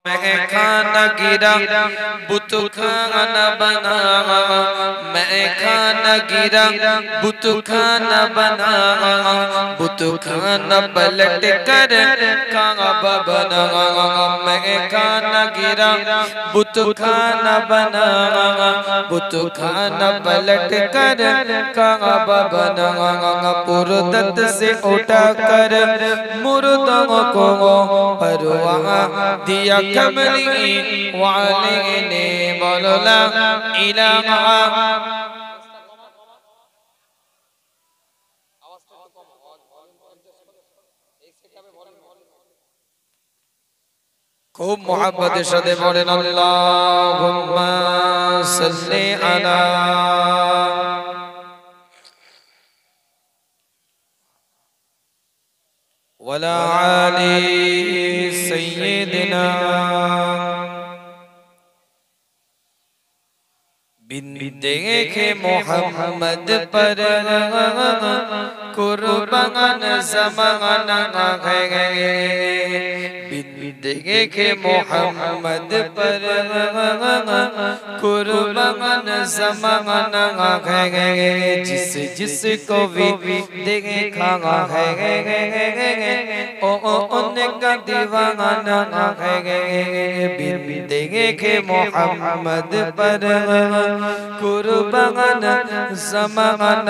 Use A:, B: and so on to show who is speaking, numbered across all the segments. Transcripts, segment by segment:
A: मैं खाना गिरा बुत खाना बना, मैं खाना गिरा बुत खाना बना, बुत खाना पलट कर काबा बना। मैं खाना गिरा बुत खाना बना, बुत खाना पलट कर काबा बना। पुरदत से उठा कर मुर्दों को परवाह दिया कमली वाले ने बोला इलाहा। खूब मोहब्बत साथे बोलें अल्लाहुम्मा सल्ली अला वला आली सय्यिदिना। बिन देखे मोहम्मद पर कुर्बान ज़माना है, बिन देखे मोहम्मद पर कुर्बान ज़माना है। जिस जिसको भी देखा है ओ उनका दीवाना है। बिन देखे मोहम्मद पर कुर्बान ज़माना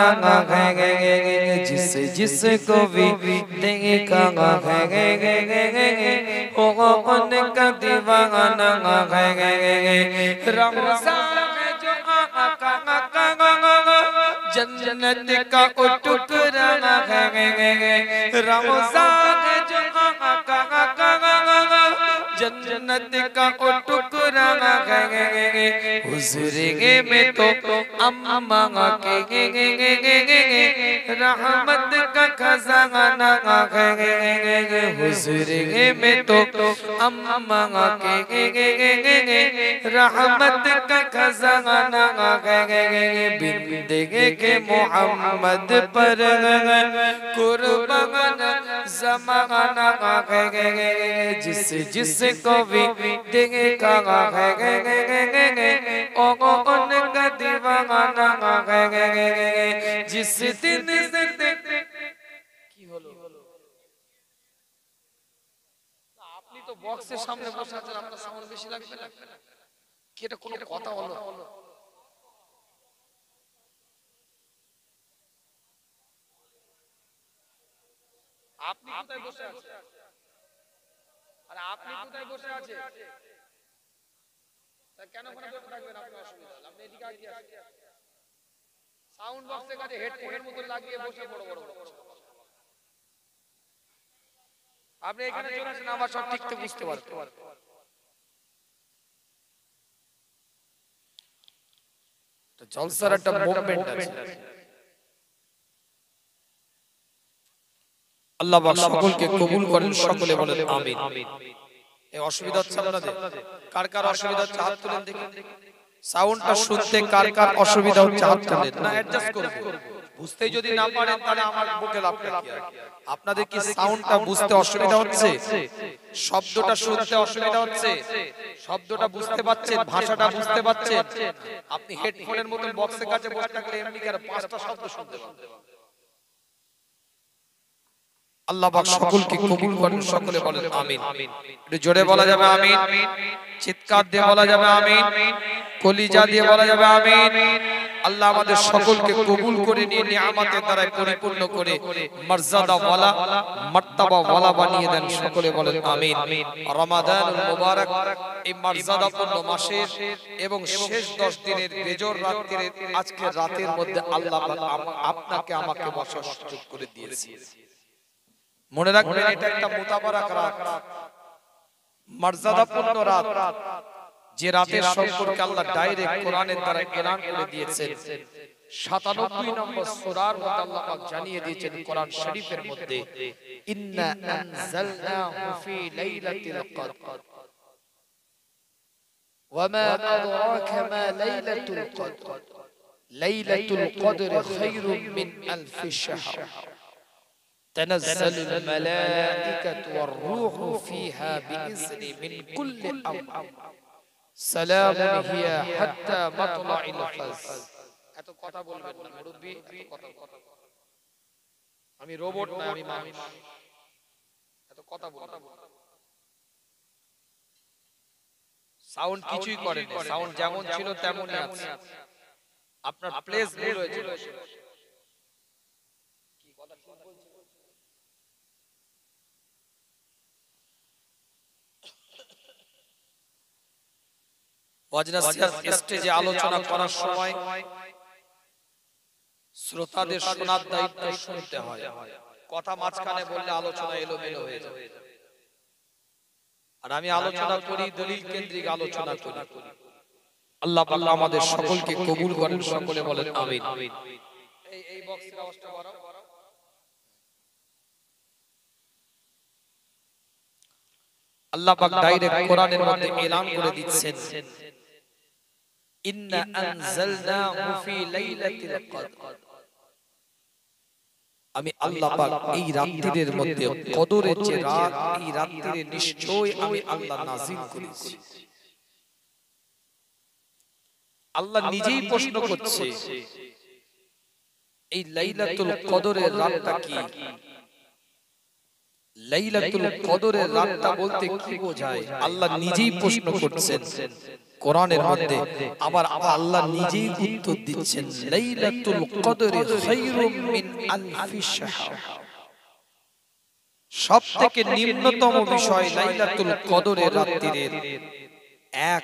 A: है। जिस जिसको भी देखा है ओ उनका दीवाना है। रमज़ान में जो आका जन्नत का टुकड़ा है, रमज़ान में जो आका जन्नत का टुकड़ा है। हुज़ूरे में तो अम्मा के रहमत का खजाना है। हुज़ूरे में तो अम्मा के रहमत का खजाना है। बिन देखे मोहम्मद पर कुर्बान ज़माना है। जिस जिसको भी देखा है ओ उनका दीवाना है। जिस दिन से কি হলো আপনি তো বক্সের সামনে বসে আছেন, আপনার সাউন্ড বেশি লাগবে না কি? এটা কোনো কথা হলো? আপনি কোথায় বসে আছেন? আরে আপনি কোথায় বসে আছেন? তা কেন কোনো বসে থাকবেন? আপনি অসুবিধা হলো, আপনি এদিকে আগিয়ে আসেন। সাউন্ড বক্সের কাছে হেডফোনের মতো লাগিয়ে বসে বড় বড় আপনি এখানে চলে আসেন, আমার সব ঠিকঠাক বুঝতে পারবেন। তো জলসার একটা মুভমেন্ট আছে। আল্লাহ পাক সকলকে কবুল করেন, সকলে বলেন আমিন। এই অসুবিধা হচ্ছে আপনাদের? কার কার অসুবিধা হচ্ছে হাত তুলেন দেখি। সাউন্ডটা শুনতে কার কার অসুবিধা হচ্ছে হাত তুলেন। না অ্যাডজাস্ট করব, বুঝতে যদি না পারেন তাহলে আমার বুকে লাভটা কি আছে? আপনাদের কি সাউন্ডটা বুঝতে অসুবিধা হচ্ছে? শব্দটা শুনতে অসুবিধা হচ্ছে? শব্দটা বুঝতে পাচ্ছেন? ভাষাটা বুঝতে পাচ্ছেন? আপনি হেডফোনের মতো বক্সের কাছে বসে থাকলে এমনি করে পাঁচটা শব্দ শুনতে পাবেন। আল্লাহ পাক সকলকে কবুল করেন, সকলে বলেন আমিন। একটু জোরে বলা যাবে আমিন? চিৎকার দিয়ে বলা যাবে আমিন? কলিজা দিয়ে বলা যাবে আমিন? আল্লাহ আমাদের সকলকে কবুল করে নিয়ে নিয়ামতের দ্বারা পরিপূর্ণ করে মর্যাদা ওয়ালা মার্তবা ওয়ালা বানিয়ে দেন, সকলে বলেন আমিন। রমাদানুল মুবারক এই মর্যাদাপূর্ণ মাসের এবং শেষ 10 দিনের বেজর রাতের আজকে রাতের মধ্যে আল্লাহ পাক আপনাকে আমাকে বসার সুযোগ করে দিয়েছে। মনে রাখবেন এটা একটা মুতাবারাক রাত, মর্যাদাপূর্ণ রাত, যে রাতের সম্পর্কে আল্লাহ ডাইরেক্ট কোরআনের দ্বারা এলান করে দিয়েছেন। 97 নম্বর সূরার মধ্যে আল্লাহ পাক জানিয়ে দিয়েছেন কোরআন শরীফের মধ্যে, ইন্না আনজালনাহু ফি লাইলাতিল কদর ওয়া মা আদরাকা মা লাইলাতুল কদর লাইলাতুল কদর খায়রুম মিন আলফি শাহর। তানাজ্জালুল মালাইকাতু ওয়ার রূহু ফিহা বিইজনি মিন কুল্লি আমর সালামুন হিয়া হাত্তা মাতলাইল ফাজর। এত কথা বলবেন না মুরব্বি, এত কথা। আমি রোবট না, আমি মানুষ। এত কথা বলবেন। সাউন্ড কিছুই করেন না, সাউন্ড যেমন ছিল তেমনই আছে। আপনার প্লেস ভুল হয়েছিল। কি কথা ঠিক বলছি? ওয়াজ নসিহত স্টেজে আলোচনা করার সময় শ্রোতাদের শোনার দায়িত্ব শুনতে হয়। কথা মাঝখানে বললে আলোচনা এলোমেলো হয়ে যাবে। আর আমি আলোচনা করি, দলিল কেন্দ্রিক আলোচনা করি। আল্লাহ পাক আমাদের সকলকে কবুল করেন, সকলে বলেন আমিন। এই বক্সের আওয়াজটা বাড়াও। আল্লাহ পাক ডাইরেক্ট কোরআনের মধ্যে এলান করে দিচ্ছেন, ইন্না আনজালনাহু ফি লাইলাতিল কদর। আমি আল্লাহ পাক এই রাত্রির মধ্যে, কদরের যে রাত, এই রাত্রিরে নিশ্চয় আমি আল্লাহ নাযিল করেছি। আল্লাহ নিজেই প্রশ্ন করছে, এই লাইলাতুল কদরের রাতটা কি? লাইলাতুল কদরের রাতটা বলতে কি বোঝায়? আল্লাহ নিজেই প্রশ্ন করছেন কোরআনের মধ্যে। আবার আল্লাহ নিজেই উত্তর দিচ্ছেন, লাইলাতুল কদরে খায়রুম মিন আলফি শাহর। সবথেকে নিম্নতম বিষয় লাইলাতুল কদরের রাত্রির 1